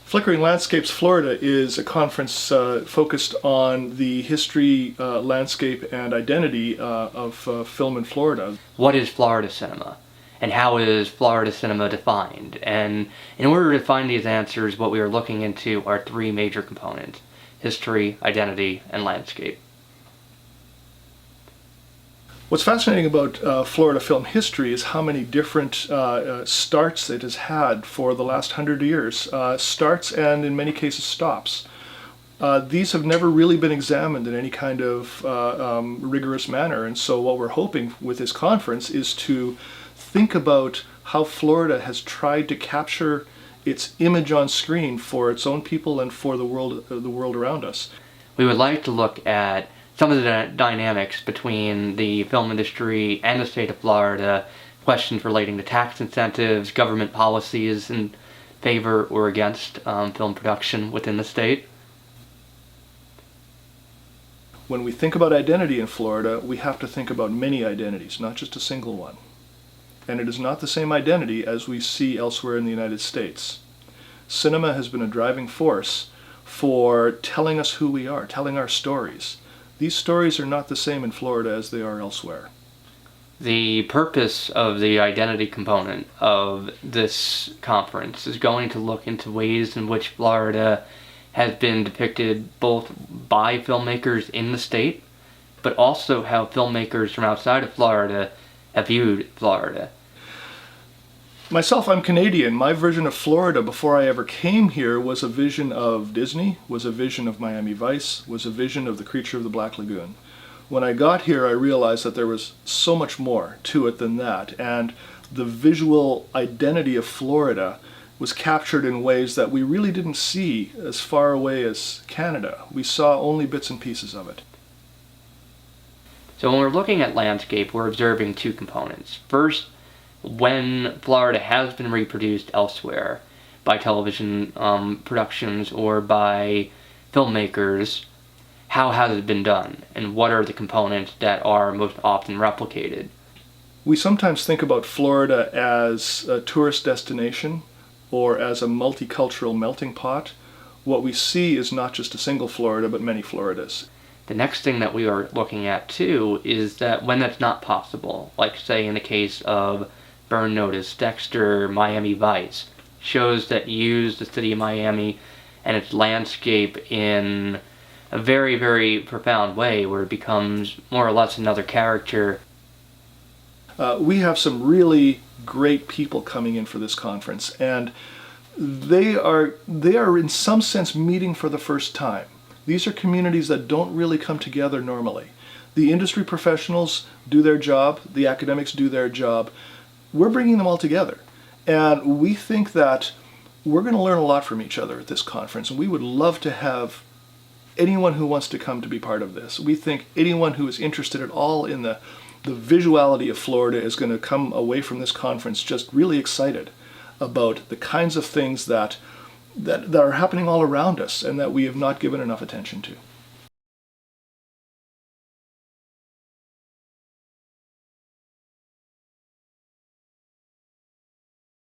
Flickering Landscapes Florida is a conference focused on the history, landscape, and identity of film in Florida. What is Florida cinema? And how is Florida cinema defined? And in order to find these answers, what we are looking into are three major components: history, identity, and landscape. What's fascinating about Florida film history is how many different starts it has had for the last 100 years. Starts and in many cases stops. These have never really been examined in any kind of rigorous manner, and so what we're hoping with this conference is to think about how Florida has tried to capture its image on screen for its own people and for the world around us. We would like to look at some of the dynamics between the film industry and the state of Florida, questions relating to tax incentives, government policies in favor or against film production within the state. When we think about identity in Florida, we have to think about many identities, not just a single one. And it is not the same identity as we see elsewhere in the United States. Cinema has been a driving force for telling us who we are, telling our stories. These stories are not the same in Florida as they are elsewhere. The purpose of the identity component of this conference is going to look into ways in which Florida has been depicted both by filmmakers in the state, but also how filmmakers from outside of Florida have viewed Florida. Myself, I'm Canadian. My version of Florida before I ever came here was a vision of Disney, was a vision of Miami Vice, was a vision of The Creature of the Black Lagoon. When I got here, I realized that there was so much more to it than that, and the visual identity of Florida was captured in ways that we really didn't see as far away as Canada. We saw only bits and pieces of it. So when we're looking at landscape, we're observing two components. First, when Florida has been reproduced elsewhere by television productions or by filmmakers, how has it been done, and what are the components that are most often replicated? We sometimes think about Florida as a tourist destination or as a multicultural melting pot. What we see is not just a single Florida, but many Floridas. The next thing that we are looking at too is that when that's not possible, like say in the case of Burn Notice, Dexter, Miami Vice, shows that use the city of Miami and its landscape in a very, very profound way where it becomes more or less another character. We have some really great people coming in for this conference, and they are in some sense meeting for the first time. These are communities that don't really come together normally. The industry professionals do their job, the academics do their job. We're bringing them all together, and we think that we're going to learn a lot from each other at this conference, and we would love to have anyone who wants to come to be part of this. We think anyone who is interested at all in the visuality of Florida is going to come away from this conference just really excited about the kinds of things that are happening all around us and that we have not given enough attention to.